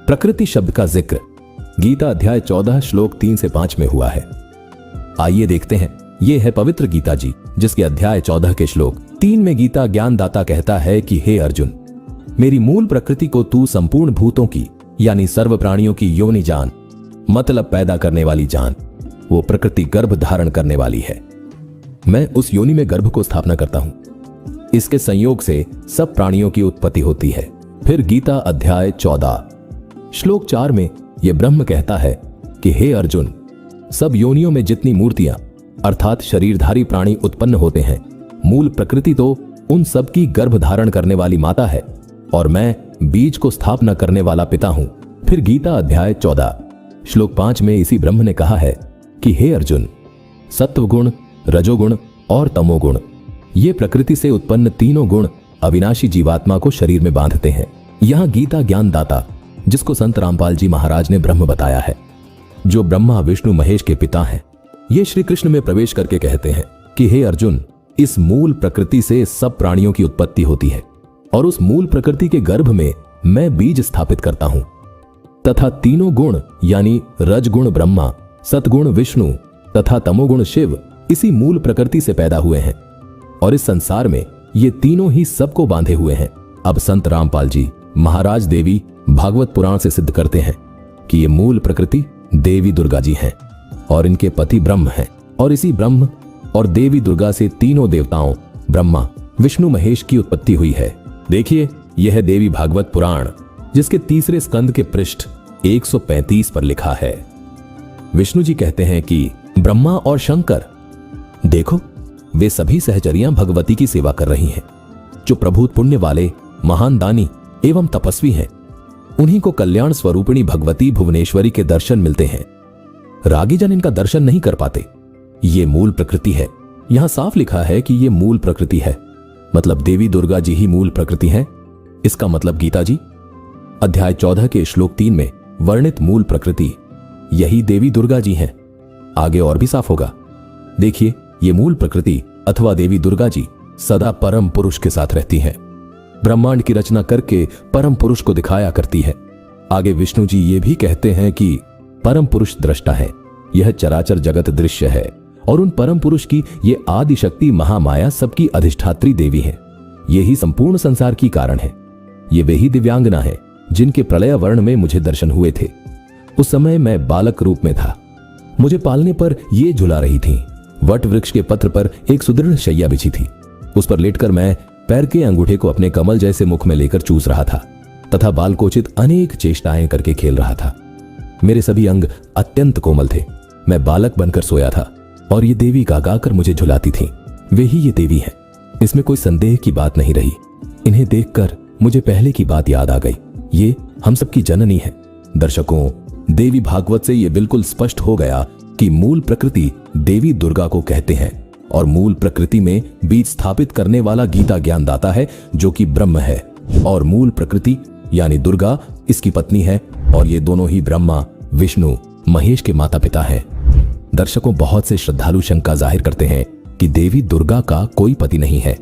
प्रकृति शब्द का जिक्र गीता अध्याय 14 श्लोक 3 से 5 में हुआ है। आइए देखते हैं। यह है पवित्र गीता जी, जिसके अध्याय 14 के श्लोक 3 में गीता ज्ञानदाता कहता है कि हे अर्जुन, मेरी मूल प्रकृति को तू संपूर्ण भूतों की यानी सर्व प्राणियों की योनि जान, मतलब पैदा करने वाली जान। वो प्रकृति गर्भ धारण करने वाली है। मैं उस योनि में गर्भ को स्थापना करता हूं। इसके संयोग से सब प्राणियों की उत्पत्ति होती है। फिर गीता अध्याय 14 श्लोक 4 में यह ब्रह्म कहता है कि हे अर्जुन, सब योनियों में जितनी मूर्तियां अर्थात शरीरधारी प्राणी उत्पन्न होते हैं, मूल प्रकृति तो उन सब की गर्भ धारण करने वाली माता है और मैं बीज को स्थापना करने वाला पिता हूं। फिर गीता अध्याय 14 श्लोक 5 में इसी ब्रह्म ने कहा है कि हे अर्जुन, सत्वगुण, रजोगुण और तमोगुण, ये प्रकृति से उत्पन्न तीनों गुण अविनाशी जीवात्मा को शरीर में बांधते हैं। यहां गीता ज्ञानदाता, जिसको संत रामपाल जी महाराज ने ब्रह्म बताया है, जो ब्रह्मा विष्णु महेश के पिता हैं, ये श्री कृष्ण में प्रवेश करके कहते हैं कि हे अर्जुन, इस मूल प्रकृति से सब प्राणियों की उत्पत्ति होती है और उस मूल प्रकृति के गर्भ में मैं बीज स्थापित करता हूं तथा तीनों गुण यानी रजगुण ब्रह्मा, सतगुण विष्णु तथा तमोगुण शिव इसी मूल प्रकृति से पैदा हुए हैं और इस संसार में ये तीनों ही सबको बांधे हुए हैं। अब संत रामपाल जी महाराज देवी भागवत पुराण से सिद्ध करते हैं कि ये मूल प्रकृति देवी दुर्गा जी हैं और इनके पति ब्रह्म हैं और इसी ब्रह्म और देवी दुर्गा से तीनों देवताओं ब्रह्मा विष्णु महेश की उत्पत्ति हुई है। देखिए, यह है देवी भागवत पुराण, जिसके तीसरे स्कंद के पृष्ठ 135 पर लिखा है। विष्णु जी कहते हैं कि ब्रह्मा और शंकर, देखो वे सभी सहचरियां भगवती की सेवा कर रही हैं, जो प्रभुत पुण्य वाले महान दानी एवं तपस्वी हैं। उन्हीं को कल्याण स्वरूपिणी भगवती भुवनेश्वरी के दर्शन मिलते हैं। रागी जन इनका दर्शन नहीं कर पाते। ये मूल प्रकृति है। यहां साफ लिखा है कि ये मूल प्रकृति है, मतलब देवी दुर्गा जी ही मूल प्रकृति हैं। इसका मतलब गीता जी अध्याय 14 के श्लोक 3 में वर्णित मूल प्रकृति यही देवी दुर्गा जी हैं। आगे और भी साफ होगा। देखिए, ये मूल प्रकृति अथवा देवी दुर्गा जी सदा परम पुरुष के साथ रहती हैं। ब्रह्मांड की रचना करके परम पुरुष को दिखाया करती है। आगे विष्णु जी ये भी कहते हैं कि परम पुरुष दृष्टा है, यह चराचर जगत दृश्य है और उन परम पुरुष की ये आदि शक्ति महामाया सबकी अधिष्ठात्री देवी है। यही संपूर्ण संसार की कारण है। ये वे ही दिव्यांगना है जिनके प्रलय वर्ण में मुझे दर्शन हुए थे। उस समय मैं बालक रूप में था। मुझे पालने पर ये झुला रही थी। वट वृक्ष के पत्र पर एक सुदृढ़ शैया बिछी थी। उस पर लेटकर मैं पैर के अंगूठे को अपने कमल जैसे मुख में लेकर चूस रहा था तथा बालकोचित अनेक चेष्टाएं करके खेल रहा था। मेरे सभी अंग अत्यंत कोमल थे। मैं बालक बनकर सोया था और ये देवी गाकर मुझे झुलाती थी। वे ही ये देवी हैं, इसमें कोई संदेह की बात नहीं रही। इन्हें देखकर मुझे पहले की बात याद आ गई। ये हम सबकी जननी है। दर्शकों, देवी भागवत से ये बिल्कुल स्पष्ट हो गया कि मूल प्रकृति देवी दुर्गा को कहते हैं और मूल प्रकृति में बीज स्थापित करने वाला गीता ज्ञानदाता है, जो कि ब्रह्म है, और मूल प्रकृति यानी दुर्गा इसकी पत्नी है और ये दोनों ही ब्रह्मा विष्णु महेश के माता पिता हैं। दर्शकों, बहुत से श्रद्धालु शंका जाहिर करते हैं कि देवी दुर्गा का कोई पति नहीं है।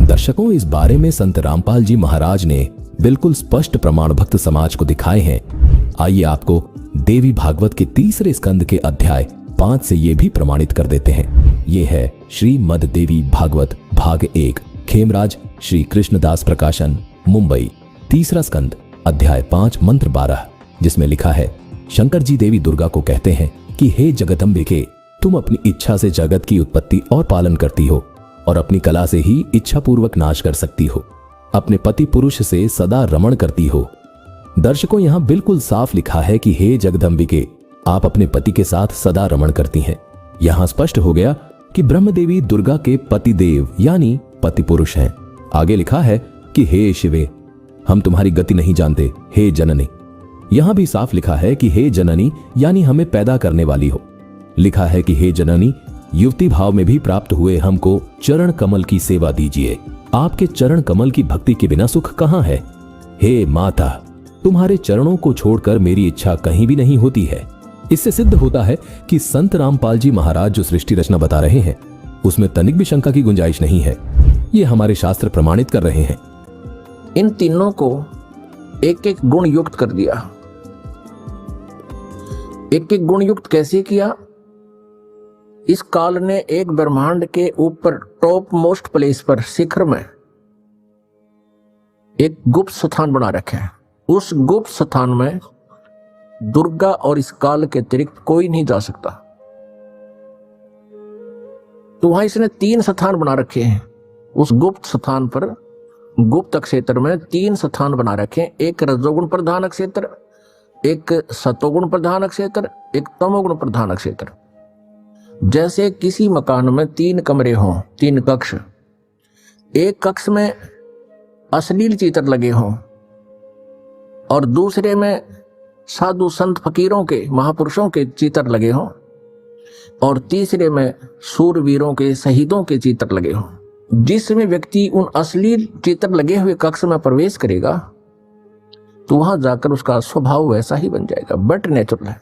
दर्शकों, इस बारे में संत रामपाल जी महाराज ने बिल्कुल स्पष्ट प्रमाण भक्त समाज को दिखाए हैं। आइए आपको देवी भागवत के तीसरे स्कंद के अध्याय 5 से ये भी प्रमाणित कर देते हैं। ये है श्रीमद देवी भागवत भाग 1, खेमराज श्री कृष्णदास प्रकाशन, मुंबई, तीसरा स्कंद अध्याय 5 मंत्र 12, जिसमें लिखा है, शंकर जी देवी दुर्गा को कहते हैं कि हे जगदम्बिके, तुम अपनी इच्छा से जगत की उत्पत्ति और पालन करती हो और अपनी कला से ही इच्छा पूर्वक नाश कर सकती हो। अपने पति पुरुष से सदा रमण करती हो। दर्शकों, यहां बिल्कुल साफ लिखा है कि हे जगदम्बिके, आप अपने पति के साथ सदा रमण करती हैं। यहां स्पष्ट हो गया कि ब्रह्म देवी दुर्गा के पति देव यानी पति पुरुष हैं। आगे लिखा है कि हे शिवे, हम तुम्हारी गति नहीं जानते, हे जननी। यहां भी साफ लिखा है कि हे जननी यानी हमें पैदा करने वाली हो। लिखा है कि हे जननी, युवती भाव में भी प्राप्त हुए हमको चरण कमल की सेवा दीजिए। आपके चरण कमल की भक्ति के बिना सुख कहां है? हे माता, तुम्हारे चरणों को छोड़कर मेरी इच्छा कहीं भी नहीं होती है। इससे सिद्ध होता है कि संत रामपाल जी महाराज जो सृष्टि रचना बता रहे हैं, उसमें तनिक भी शंका की गुंजाइश नहीं है। ये हमारे शास्त्र प्रमाणित कर रहे हैं। इन तीनों को एक एक गुण युक्त कर दिया। एक एक गुण युक्त कैसे किया? इस काल ने एक ब्रह्मांड के ऊपर टॉप मोस्ट प्लेस पर शिखर में एक गुप्त स्थान बना रखा है। उस गुप्त स्थान में दुर्गा और इस काल के अतिरिक्त कोई नहीं जा सकता। तो वहां इसने 3 स्थान बना रखे हैं। उस गुप्त स्थान पर, गुप्त क्षेत्र में 3 स्थान बना रखे हैं। एक रजोगुण प्रधान क्षेत्र, एक सतोगुण प्रधान क्षेत्र, एक तमोगुण प्रधान क्षेत्र। जैसे किसी मकान में 3 कमरे हों, 3 कक्ष, एक कक्ष में अश्लील चित्र लगे हों और दूसरे में साधु संत फकीरों के, महापुरुषों के चित्र लगे हों और तीसरे में सूरवीरों के, शहीदों के चित्र लगे हों। जिसमें व्यक्ति उन अश्लील चित्र लगे हुए कक्ष में प्रवेश करेगा तो वहां जाकर उसका स्वभाव वैसा ही बन जाएगा, बट नेचुरल है।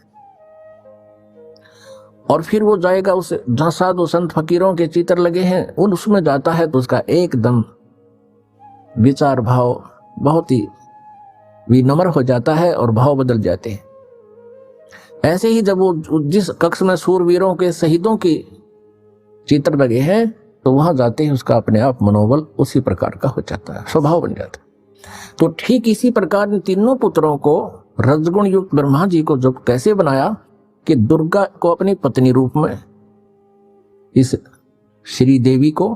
और फिर वो जाएगा उस जहां साधु संत फकीरों के चित्र लगे हैं उसमें जाता है तो उसका एकदम विचार भाव बहुत ही विनम्र हो जाता है और भाव बदल जाते हैं। ऐसे ही जब वो जिस कक्ष में सूरवीरों के, शहीदों के चित्र लगे हैं तो वहां जाते ही उसका अपने आप मनोबल उसी प्रकार का हो जाता है, स्वभाव बन जाता है। तो ठीक इसी प्रकार इन तीनों पुत्रों को रजगुण युक्त ब्रह्मा जी को जब कैसे बनाया कि दुर्गा को अपनी पत्नी रूप में, इस श्री देवी को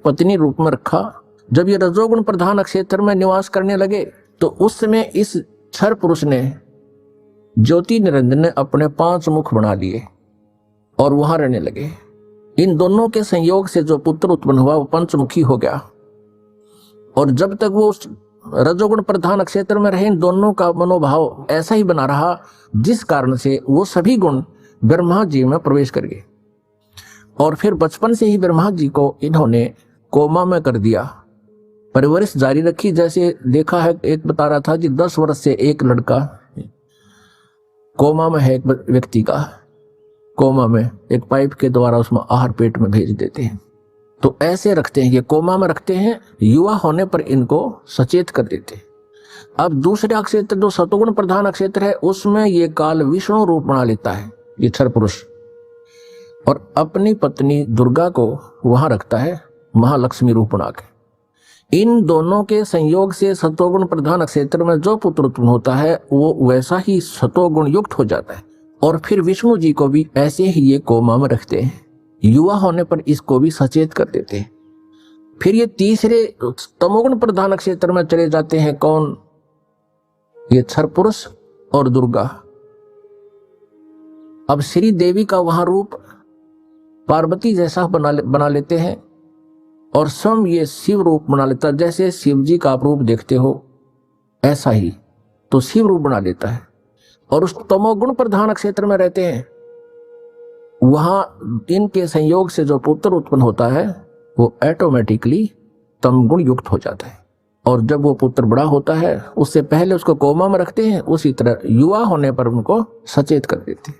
पत्नी रूप में रखा। जब ये रजोगुण प्रधान क्षेत्र में निवास करने लगे तो उस समय इस क्षर पुरुष ने, ज्योति निरंजन ने अपने 5 मुख बना लिए और वहां रहने लगे। इन दोनों के संयोग से जो पुत्र उत्पन्न हुआ वो पंचमुखी हो गया। और जब तक वो उस रजोगुण प्रधान क्षेत्र में रहे इन दोनों का मनोभाव ऐसा ही बना रहा, जिस कारण से वो सभी गुण ब्रह्मा जी में प्रवेश कर गए। और फिर बचपन से ही ब्रह्मा जी को इन्होंने कोमा में कर दिया, परवरिश जारी रखी। जैसे देखा है, एक बता रहा था कि 10 वर्ष से एक लड़का कोमा में है, एक व्यक्ति का कोमा में एक पाइप के द्वारा उसमें आहार पेट में भेज देते हैं। तो ऐसे रखते हैं, ये कोमा में रखते हैं, युवा होने पर इनको सचेत कर देते हैं। अब दूसरे क्षेत्र जो सतोगुण प्रधान क्षेत्र है उसमें ये काल विष्णु रूप बना लेता है, ये क्षर पुरुष, और अपनी पत्नी दुर्गा को वहां रखता है महालक्ष्मी रूप बना के। इन दोनों के संयोग से सतोगुण प्रधान क्षेत्र में जो पुत्र उत्पन्न होता है वो वैसा ही सतोगुण युक्त हो जाता है। और फिर विष्णु जी को भी ऐसे ही ये कोमा में रखते हैं, युवा होने पर इसको भी सचेत कर देते हैं। फिर ये तीसरे तमोगुण प्रधान क्षेत्र में चले जाते हैं। कौन? ये क्षर पुरुष और दुर्गा। अब श्री देवी का वहां रूप पार्वती जैसा बना लेते हैं और स्वयं ये शिव रूप बना लेता। जैसे शिव जी का आप रूप देखते हो ऐसा ही तो शिव रूप बना लेता है। और उस तमोगुण प्रधान क्षेत्र में रहते हैं, वहां इनके संयोग से जो पुत्र उत्पन्न होता है वो ऑटोमेटिकली तमगुण युक्त हो जाता है। और जब वो पुत्र बड़ा होता है उससे पहले उसको कोमा में रखते हैं, उसी तरह युवा होने पर उनको सचेत कर देते हैं।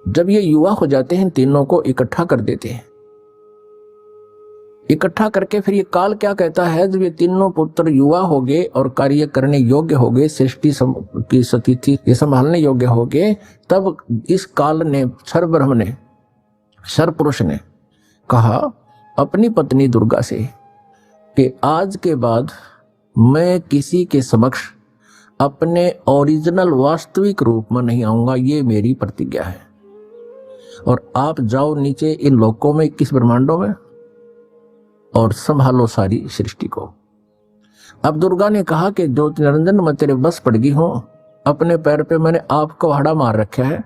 जब ये युवा हो जाते हैं तीनों को इकट्ठा कर देते हैं। इकट्ठा करके फिर ये काल क्या कहता है, जब ये तीनों पुत्र युवा हो गए और कार्य करने योग्य हो गए, सृष्टि की स्थिति ये संभालने योग्य हो गए, तब इस काल ने, क्षर ब्रह्म ने, क्षर पुरुष ने कहा अपनी पत्नी दुर्गा से कि आज के बाद मैं किसी के समक्ष अपने ओरिजिनल वास्तविक रूप में नहीं आऊंगा, ये मेरी प्रतिज्ञा है। और आप जाओ नीचे इन लोकों में, 21 ब्रह्मांडों में, और संभालो सारी सृष्टि को। अब दुर्गा ने कहा कि ज्योति निरंजन मैं तेरे बस पड़ गई हूं, अपने पैर पे मैंने आपको कुल्हाड़ा मार रखा है,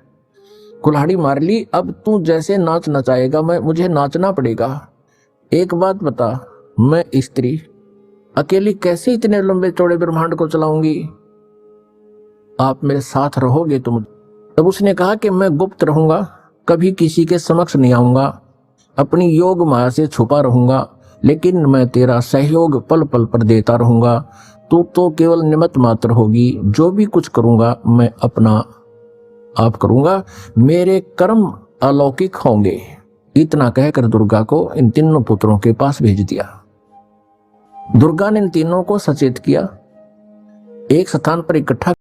कुल्हाड़ी मार ली, अब तू जैसे नाच नचाएगा मुझे नाचना पड़ेगा। एक बात बता, मैं स्त्री अकेली कैसे इतने लंबे चौड़े ब्रह्मांड को चलाऊंगी, आप मेरे साथ रहोगे तुम। तब उसने कहा कि मैं गुप्त रहूंगा, कभी किसी के समक्ष नहीं आऊंगा, अपनी योग माया से छुपा रहूंगा, लेकिन मैं तेरा सहयोग पल पल पर देता रहूंगा। तू तो केवल निमित्त मात्र होगी, जो भी कुछ करूंगा मैं अपना आप करूंगा, मेरे कर्म अलौकिक होंगे। इतना कहकर दुर्गा को इन तीनों पुत्रों के पास भेज दिया। दुर्गा ने इन तीनों को सचेत किया, एक स्थान पर इकट्ठा